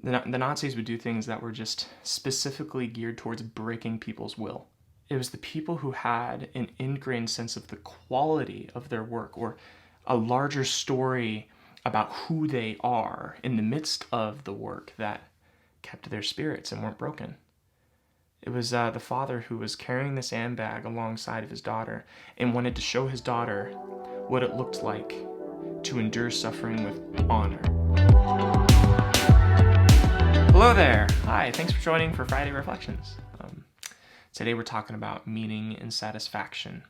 The Nazis would do things that were just specifically geared towards breaking people's will. It was the people who had an ingrained sense of the quality of their work, or a larger story about who they are in the midst of the work, that kept their spirits and weren't broken. It was the father who was carrying the sandbag alongside of his daughter and wanted to show his daughter what it looked like to endure suffering with honor. Hello there. Hi, thanks for joining for Friday Reflections. Today we're talking about meaning and satisfaction.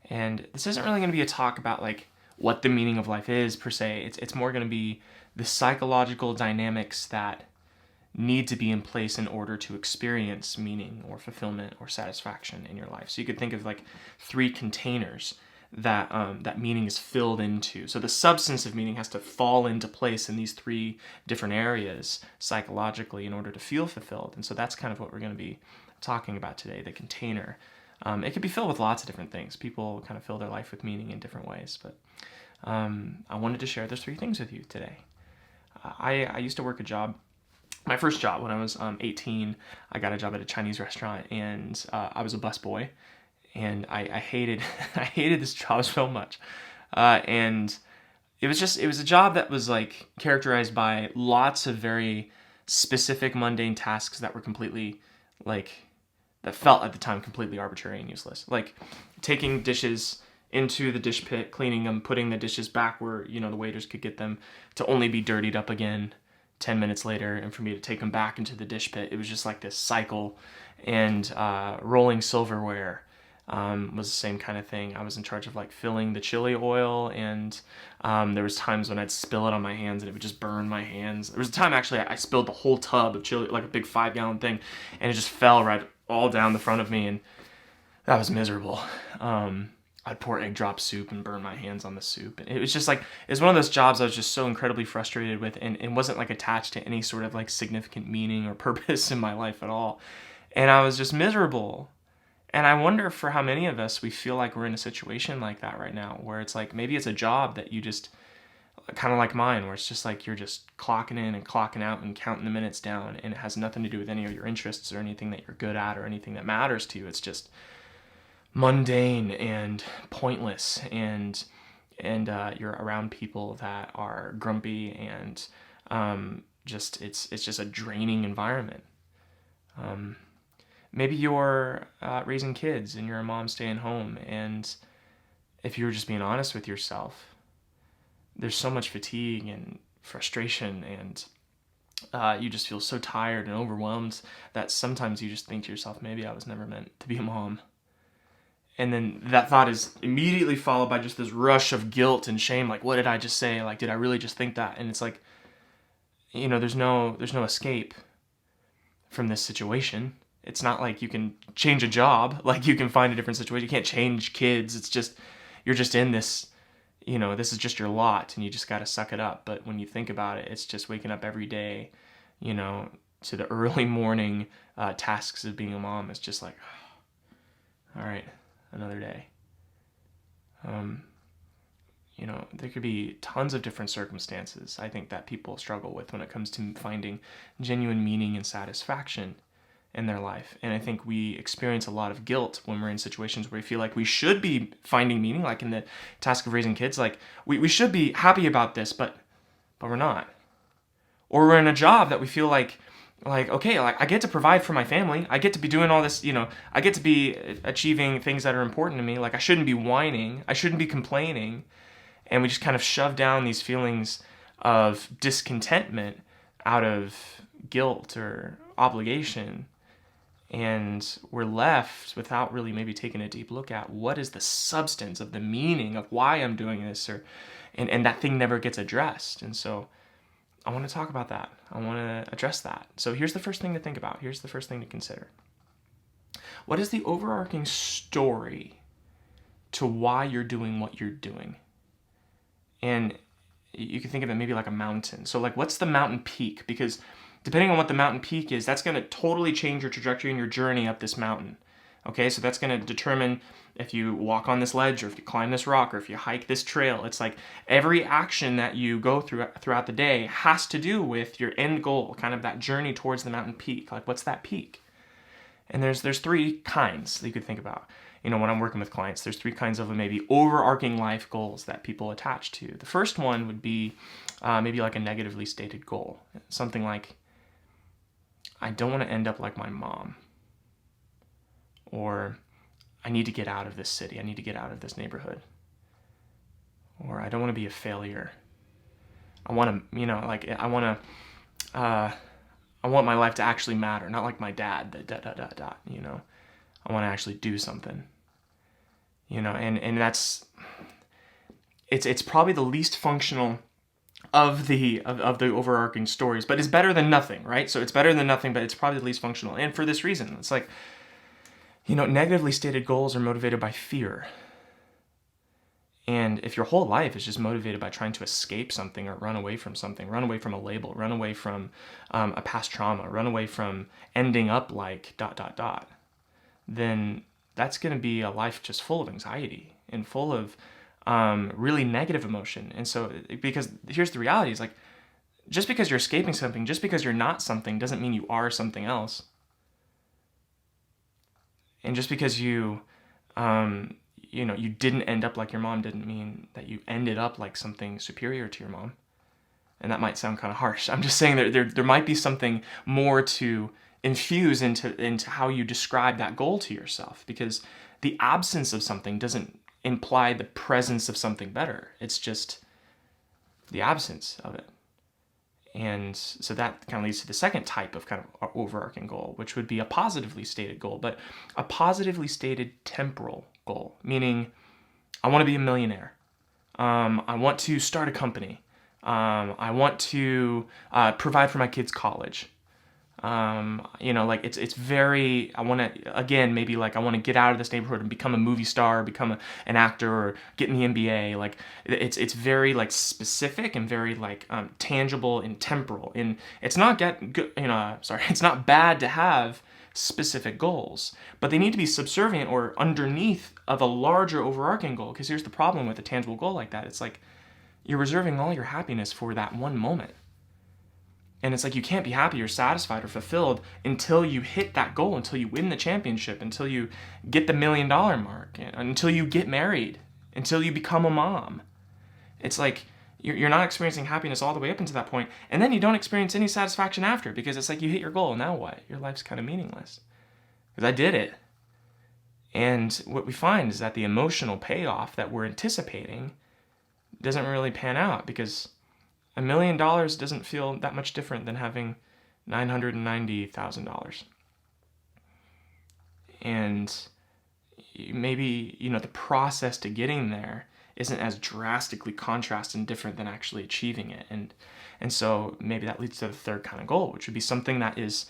And this isn't really going to be a talk about like what the meaning of life is per se. It's more going to be the psychological dynamics that need to be in place in order to experience meaning or fulfillment or satisfaction in your life. So you could think of like three containers that that meaning is filled into. So the substance of meaning has to fall into place in these three different areas psychologically in order to feel fulfilled. And so that's kind of what we're going to be talking about today, the container. It could be filled with lots of different things. People kind of fill their life with meaning in different ways, but I wanted to share those three things with you today. I used to work a job. My first job when I was 18, I got a job at a Chinese restaurant, and I was a busboy, and I hated I hated this job so much, and it was a job that was like characterized by lots of very specific mundane tasks that were completely that felt at the time completely arbitrary and useless, like taking dishes into the dish pit, cleaning them, putting the dishes back where the waiters could get them, to only be dirtied up again 10 minutes later, and for me to take them back into the dish pit. It was just like this cycle. And rolling silverware was the same kind of thing. I was in charge of like filling the chili oil, and there was times when I'd spill it on my hands and it would just burn my hands. There was a time actually I spilled the whole tub of chili, like a big 5-gallon thing, and it just fell right all down the front of me, and that was miserable. I'd pour egg drop soup and burn my hands on the soup. And it was just like, it was one of those jobs I was just so incredibly frustrated with, and wasn't like attached to any sort of like significant meaning or purpose in my life at all. And I was just miserable. And I wonder for how many of us we feel like we're in a situation like that right now, where it's like, maybe it's a job that you just, kind of like mine, where it's just like you're just clocking in and clocking out and counting the minutes down, and it has nothing to do with any of your interests or anything that you're good at or anything that matters to you. It's just mundane and pointless, and you're around people that are grumpy, and it's just a draining environment. Maybe you're raising kids and you're a mom staying home, and if you're just being honest with yourself, there's so much fatigue and frustration, and you just feel so tired and overwhelmed that sometimes you just think to yourself, maybe I was never meant to be a mom. And then that thought is immediately followed by just this rush of guilt and shame. Like, what did I just say? Like, did I really just think that? And it's like, there's no escape from this situation. It's not like you can change a job. Like, you can find a different situation. You can't change kids. It's just, you're just in this, this is just your lot, and you just got to suck it up. But when you think about it, it's just waking up every day, to the early morning tasks of being a mom. It's just like, all right, another day. There could be tons of different circumstances, I think, that people struggle with when it comes to finding genuine meaning and satisfaction in their life. And I think we experience a lot of guilt when we're in situations where we feel like we should be finding meaning, like in the task of raising kids. Like, we should be happy about this, but we're not. Or we're in a job that we feel like, okay, like I get to provide for my family. I get to be doing all this, I get to be achieving things that are important to me. Like, I shouldn't be whining. I shouldn't be complaining. And we just kind of shove down these feelings of discontentment out of guilt or obligation. And we're left without really maybe taking a deep look at what is the substance of the meaning of why I'm doing this, and that thing never gets addressed. And so I want to talk about that. I want to address that. So here's the first thing to think about. Here's the first thing to consider. What is the overarching story to why you're doing what you're doing? And you can think of it maybe like a mountain. So like, what's the mountain peak? Because depending on what the mountain peak is, that's going to totally change your trajectory and your journey up this mountain. Okay, so that's going to determine if you walk on this ledge or if you climb this rock or if you hike this trail. It's like every action that you go through throughout the day has to do with your end goal, kind of that journey towards the mountain peak. Like, what's that peak? And there's three kinds that you could think about. When I'm working with clients, there's three kinds of maybe overarching life goals that people attach to. The first one would be maybe like a negatively stated goal. Something like, I don't want to end up like my mom. Or, I need to get out of this city. I need to get out of this neighborhood. Or, I don't want to be a failure. I want to, I want my life to actually matter, not like my dad, I want to actually do something. And that's, it's probably the least functional of the overarching stories, but it's better than nothing, right? So it's better than nothing, but it's probably the least functional. And for this reason, it's like, negatively stated goals are motivated by fear. And if your whole life is just motivated by trying to escape something or run away from something, run away from a label, run away from a past trauma, run away from ending up like ... then that's going to be a life just full of anxiety and full of really negative emotion. And so, because here's the reality, is like, just because you're escaping something, just because you're not something, doesn't mean you are something else. And just because you didn't end up like your mom didn't mean that you ended up like something superior to your mom. And that might sound kind of harsh. I'm just saying there might be something more to infuse into how you describe that goal to yourself, because the absence of something doesn't imply the presence of something better. It's just the absence of it. And so that kind of leads to the second type of kind of overarching goal, which would be a positively stated goal, but a positively stated temporal goal, meaning I want to be a millionaire. I want to start a company. I want to provide for my kids' college. It's very, I want to, again, maybe like I want to get out of this neighborhood and become a movie star, become an actor, or get in the NBA. Like it's very like specific and very like tangible and temporal. And it's not it's not bad to have specific goals, but they need to be subservient or underneath of a larger overarching goal. Because here's the problem with a tangible goal like that. It's like you're reserving all your happiness for that one moment. And it's like you can't be happy or satisfied or fulfilled until you hit that goal, until you win the championship, until you get the $1 million mark, until you get married, until you become a mom. It's like you're not experiencing happiness all the way up until that point, and then you don't experience any satisfaction after, because it's like you hit your goal, now what? Your life's kind of meaningless. Because I did it. And what we find is that the emotional payoff that we're anticipating doesn't really pan out, because $1 million doesn't feel that much different than having $990,000. And maybe, the process to getting there isn't as drastically contrast and different than actually achieving it. And so maybe that leads to the third kind of goal, which would be something that is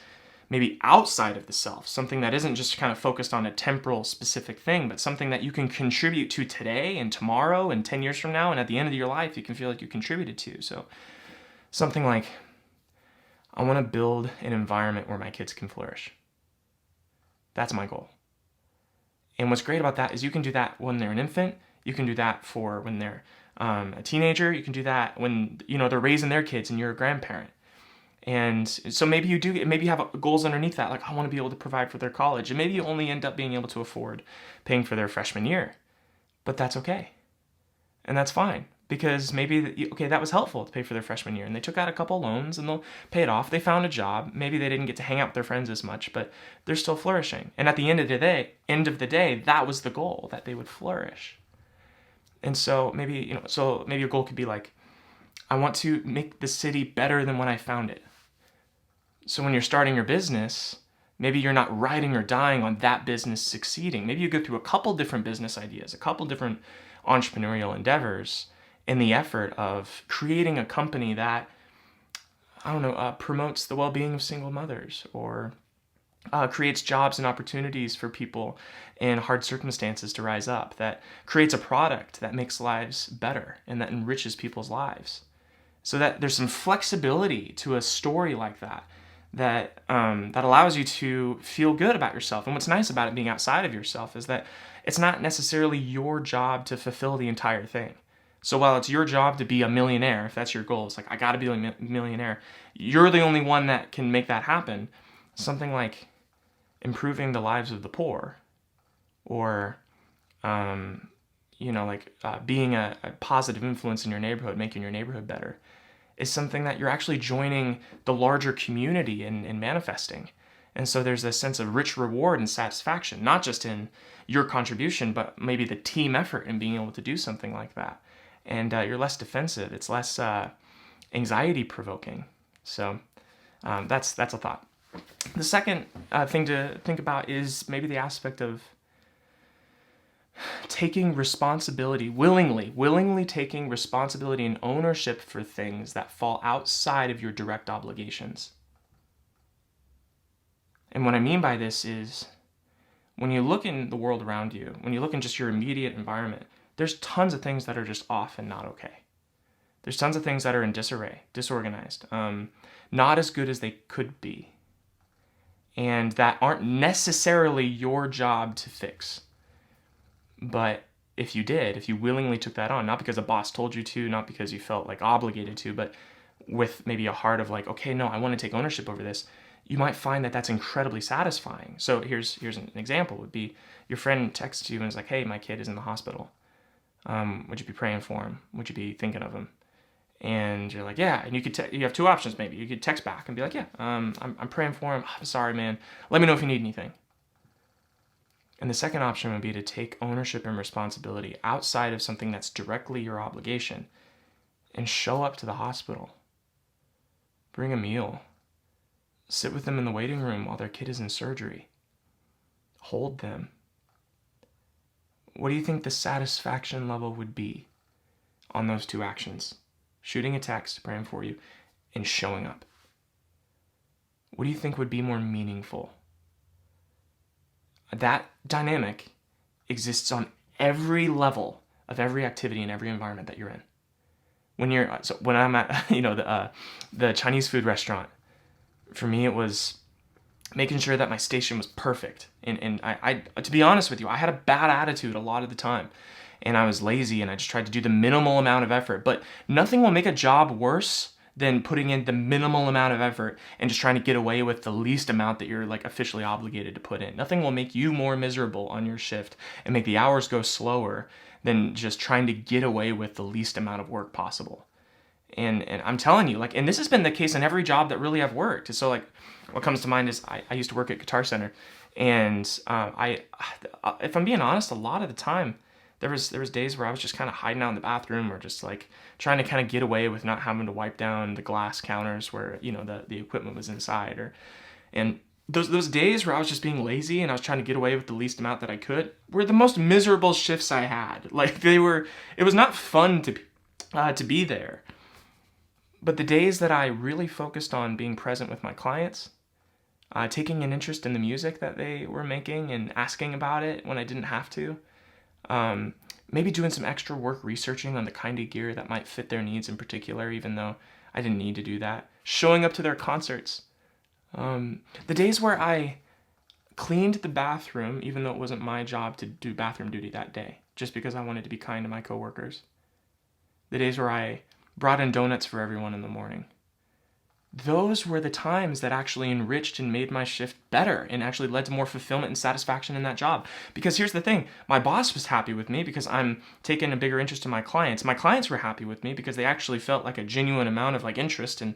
maybe outside of the self, something that isn't just kind of focused on a temporal specific thing, but something that you can contribute to today and tomorrow and 10 years from now, and at the end of your life, you can feel like you contributed to. So something like, I want to build an environment where my kids can flourish. That's my goal. And what's great about that is you can do that when they're an infant. You can do that for when they're a teenager. You can do that when they're raising their kids and you're a grandparent. And so maybe you have goals underneath that, like I want to be able to provide for their college, and maybe you only end up being able to afford paying for their freshman year, but that's okay, and that's fine, because maybe that was helpful to pay for their freshman year, and they took out a couple loans and they'll pay it off. They found a job. Maybe they didn't get to hang out with their friends as much, but they're still flourishing. And at the end of the day, that was the goal, that they would flourish. And so maybe your goal could be like, I want to make the city better than when I found it. So when you're starting your business, maybe you're not riding or dying on that business succeeding. Maybe you go through a couple different business ideas, a couple different entrepreneurial endeavors in the effort of creating a company that, promotes the well-being of single mothers, or creates jobs and opportunities for people in hard circumstances to rise up, that creates a product that makes lives better and that enriches people's lives. So that there's some flexibility to a story like that that allows you to feel good about yourself. And what's nice about it being outside of yourself is that it's not necessarily your job to fulfill the entire thing. So while it's your job to be a millionaire, if that's your goal, it's like, I got to be a millionaire, you're the only one that can make that happen. Something like improving the lives of the poor, or being a positive influence in your neighborhood, making your neighborhood better, is something that you're actually joining the larger community in manifesting. And so there's a sense of rich reward and satisfaction, not just in your contribution, but maybe the team effort in being able to do something like that. And you're less defensive. It's less anxiety provoking. So that's a thought. The second thing to think about is maybe the aspect of taking responsibility, willingly taking responsibility and ownership for things that fall outside of your direct obligations. And what I mean by this is, when you look in the world around you, when you look in just your immediate environment, there's tons of things that are just off and not okay. There's tons of things that are in disarray, disorganized, not as good as they could be, and that aren't necessarily your job to fix. But if you willingly took that on, not because a boss told you to, not because you felt like obligated to, but with maybe a heart of like, okay, no, I want to take ownership over this, you might find that that's incredibly satisfying. So here's an example would be, your friend texts you and is like, hey, my kid is in the hospital. Would you be praying for him? Would you be thinking of him? And you're like, yeah. And you have two options maybe. You could text back and be like, yeah, I'm praying for him. I'm sorry, man. Let me know if you need anything. And the second option would be to take ownership and responsibility outside of something that's directly your obligation and show up to the hospital. Bring a meal. Sit with them in the waiting room while their kid is in surgery. Hold them. What do you think the satisfaction level would be on those two actions? Shooting a text, praying for you, and showing up. What do you think would be more meaningful? That dynamic exists on every level of every activity in every environment that you're in. When I'm at the Chinese food restaurant, for me it was making sure that my station was perfect. And I to be honest with you, I had a bad attitude a lot of the time. And I was lazy and I just tried to do the minimal amount of effort. But nothing will make a job worse than putting in the minimal amount of effort and just trying to get away with the least amount that you're like officially obligated to put in. Nothing will make you more miserable on your shift and make the hours go slower than just trying to get away with the least amount of work possible. And I'm telling you, like, and this has been the case in every job that really I've worked. So like, what comes to mind is I used to work at Guitar Center, and if I'm being honest, a lot of the time, there was days where I was just kind of hiding out in the bathroom, or just like trying to kind of get away with not having to wipe down the glass counters where the equipment was inside, and those days where I was just being lazy and I was trying to get away with the least amount that I could were the most miserable shifts I had. Like it was not fun to be there. But the days that I really focused on being present with my clients, taking an interest in the music that they were making and asking about it when I didn't have to, maybe doing some extra work researching on the kind of gear that might fit their needs in particular, even though I didn't need to do that, showing up to their concerts, the days where I cleaned the bathroom, even though it wasn't my job to do bathroom duty that day, just because I wanted to be kind to my coworkers, the days where I brought in donuts for everyone in the morning. Those were the times that actually enriched and made my shift better and actually led to more fulfillment and satisfaction in that job. Because here's the thing, my boss was happy with me because I'm taking a bigger interest in my clients. My clients were happy with me because they actually felt like a genuine amount of like interest in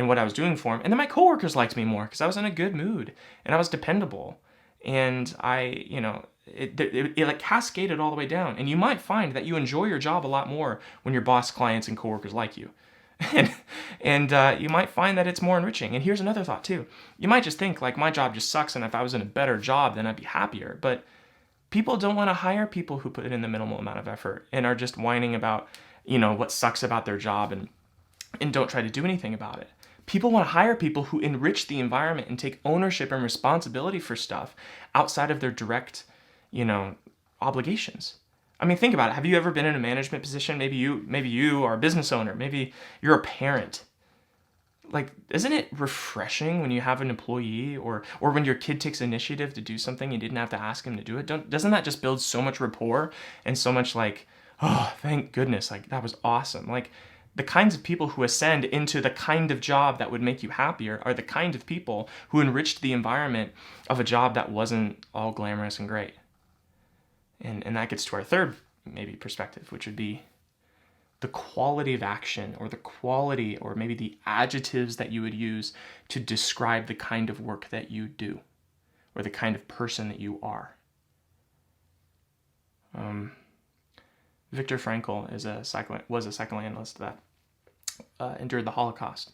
what I was doing for them. And then my coworkers liked me more because I was in a good mood and I was dependable. And it like cascaded all the way down. And you might find that you enjoy your job a lot more when your boss, clients, and coworkers like you. and you might find that it's more enriching. And here's another thought too. You might just think like, my job just sucks, and if I was in a better job, then I'd be happier. But people don't want to hire people who put in the minimal amount of effort and are just whining about, what sucks about their job and don't try to do anything about it. People want to hire people who enrich the environment and take ownership and responsibility for stuff outside of their direct, obligations. I mean, think about it. Have you ever been in a management position? Maybe you are a business owner. Maybe you're a parent. like, isn't it refreshing when you have an employee or when your kid takes initiative to do something you didn't have to ask him to do it? Doesn't that just build so much rapport and so much like, oh, thank goodness, like that was awesome. Like the kinds of people who ascend into the kind of job that would make you happier are the kind of people who enriched the environment of a job that wasn't all glamorous and great. And that gets to our third maybe perspective, which would be the quality of action, or the quality, or maybe the adjectives that you would use to describe the kind of work that you do, or the kind of person that you are. Victor Frankl was a psychoanalyst that endured the Holocaust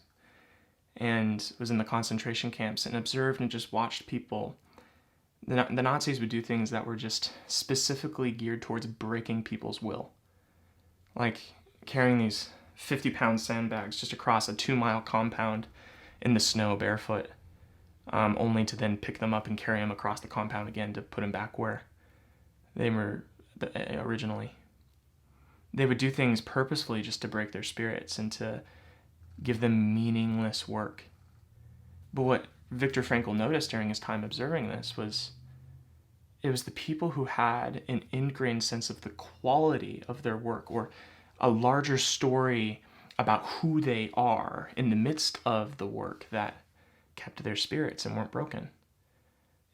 and was in the concentration camps and observed and just watched people. The Nazis would do things that were just specifically geared towards breaking people's will. Like carrying these 50-pound sandbags just across a 2-mile compound in the snow barefoot, only to then pick them up and carry them across the compound again to put them back where they were originally. They would do things purposefully just to break their spirits and to give them meaningless work. But what Victor Frankl noticed during his time observing this was it was the people who had an ingrained sense of the quality of their work, or a larger story about who they are in the midst of the work, that kept their spirits and weren't broken.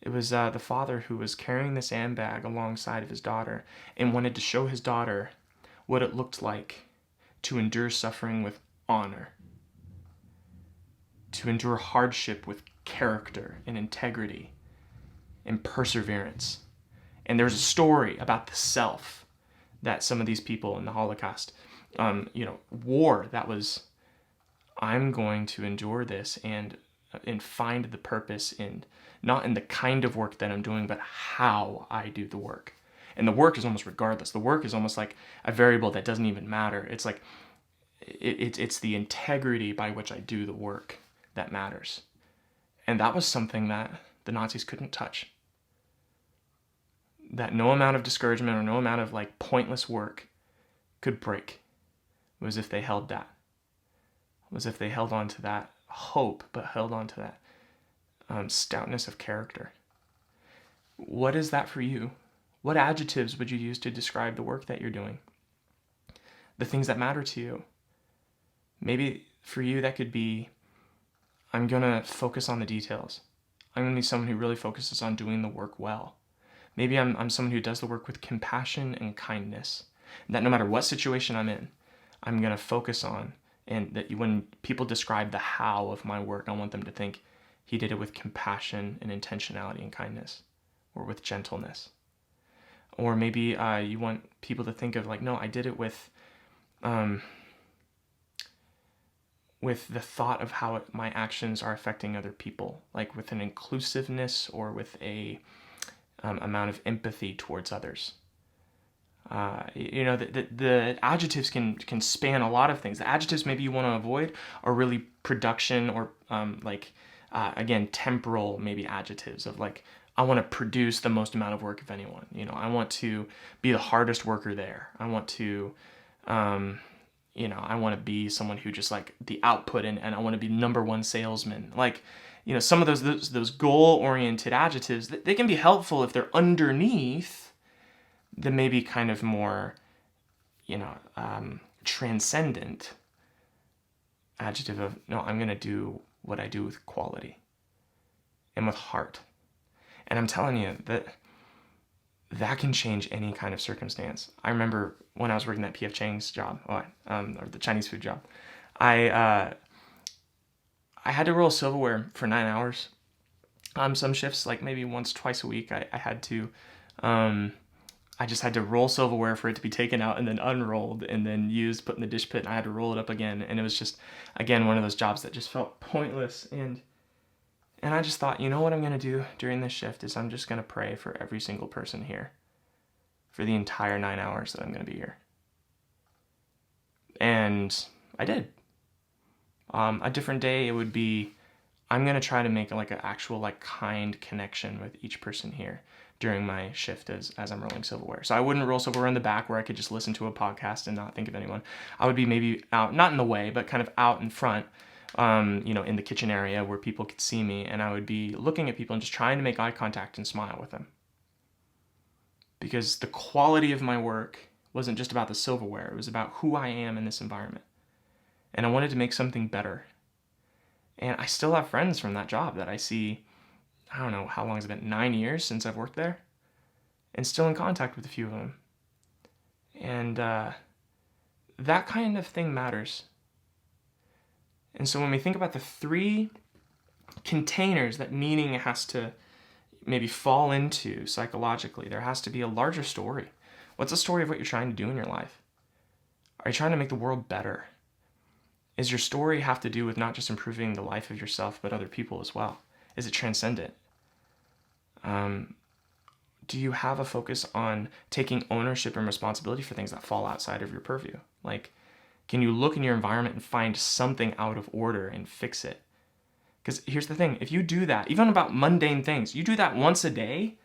It was the father who was carrying the sandbag alongside of his daughter and wanted to show his daughter what it looked like to endure suffering with honor, to endure hardship with character and integrity and perseverance. And there's a story about the self that some of these people in the Holocaust, wore. That was, I'm going to endure this and find the purpose in not in the kind of work that I'm doing, but how I do the work. And the work is almost regardless. The work is almost like a variable that doesn't even matter. It's like it's the integrity by which I do the work that matters. And that was something that the Nazis couldn't touch. That no amount of discouragement or no amount of like pointless work could break. It was if they held that. It was if they held on to that hope, but held on to that stoutness of character. What is that for you? What adjectives would you use to describe the work that you're doing? The things that matter to you. Maybe for you that could be, I'm going to focus on the details. I'm going to be someone who really focuses on doing the work well. Maybe I'm someone who does the work with compassion and kindness. That no matter what situation I'm in, I'm going to focus on, and that when people describe the how of my work, I want them to think he did it with compassion and intentionality and kindness, or with gentleness. Or maybe you want people to think of like, no, I did it with the thought of how my actions are affecting other people, like with an inclusiveness or with a amount of empathy towards others. The adjectives can span a lot of things. The adjectives maybe you want to avoid are really production or again, temporal maybe adjectives of like, I want to produce the most amount of work of anyone. I want to be the hardest worker there. I want to, I want to be someone who just like the output and I want to be number one salesman. Like, some of those goal-oriented adjectives, they can be helpful if they're underneath the maybe kind of more, transcendent adjective of, no, I'm going to do what I do with quality and with heart. And I'm telling you that can change any kind of circumstance. I remember when I was working that P.F. Chang's job, or the Chinese food job, I had to roll silverware for 9 hours. Some shifts, like maybe once, twice a week, I had to, I just had to roll silverware for it to be taken out and then unrolled and then used, put in the dish pit, and I had to roll it up again. And it was just, again, one of those jobs that just felt pointless. And I just thought, what I'm going to do during this shift is I'm just going to pray for every single person here for the entire 9 hours that I'm going to be here. And I did. A different day, it would be, I'm going to try to make like an actual like kind connection with each person here during my shift as I'm rolling silverware. So I wouldn't roll silverware in the back where I could just listen to a podcast and not think of anyone. I would be maybe out, not in the way, but kind of out in front, in the kitchen area where people could see me, and I would be looking at people and just trying to make eye contact and smile with them. Because the quality of my work wasn't just about the silverware, it was about who I am in this environment. And I wanted to make something better. And I still have friends from that job that I see, I don't know, how long has it been? 9 years since I've worked there? And still in contact with a few of them. And that kind of thing matters. And so when we think about the 3 containers that meaning has to maybe fall into psychologically, there has to be a larger story. What's the story of what you're trying to do in your life? Are you trying to make the world better? Is your story have to do with not just improving the life of yourself, but other people as well? Is it transcendent? Do you have a focus on taking ownership and responsibility for things that fall outside of your purview? Like, can you look in your environment and find something out of order and fix it? Because here's the thing, if you do that, even about mundane things, you do that once a day,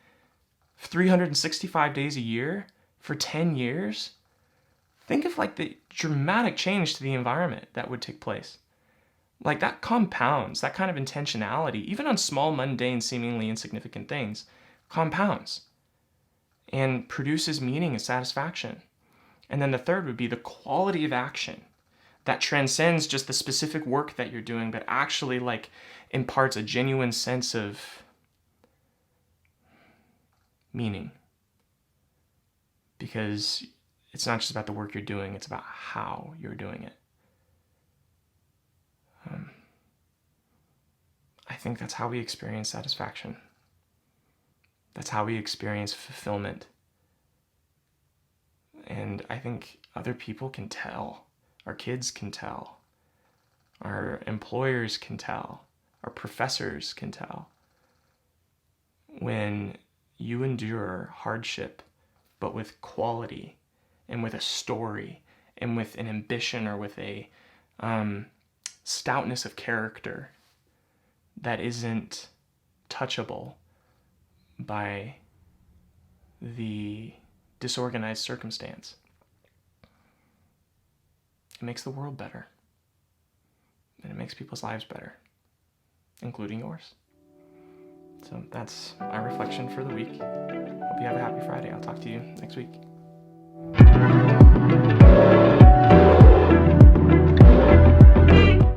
365 days a year, for 10 years, think of like the dramatic change to the environment that would take place. Like that compounds, that kind of intentionality, even on small, mundane, seemingly insignificant things, compounds and produces meaning and satisfaction. And then the third would be the quality of action that transcends just the specific work that you're doing, but actually like imparts a genuine sense of meaning. Because it's not just about the work you're doing, it's about how you're doing it. I think that's how we experience satisfaction. That's how we experience fulfillment. And I think other people can tell. Our kids can tell. Our employers can tell. Our professors can tell. When you endure hardship, but with quality and with a story and with an ambition or with a stoutness of character that isn't touchable by the disorganized circumstance, it makes the world better. And it makes people's lives better, including yours. So that's my reflection for the week. Hope you have a happy Friday. I'll talk to you next week.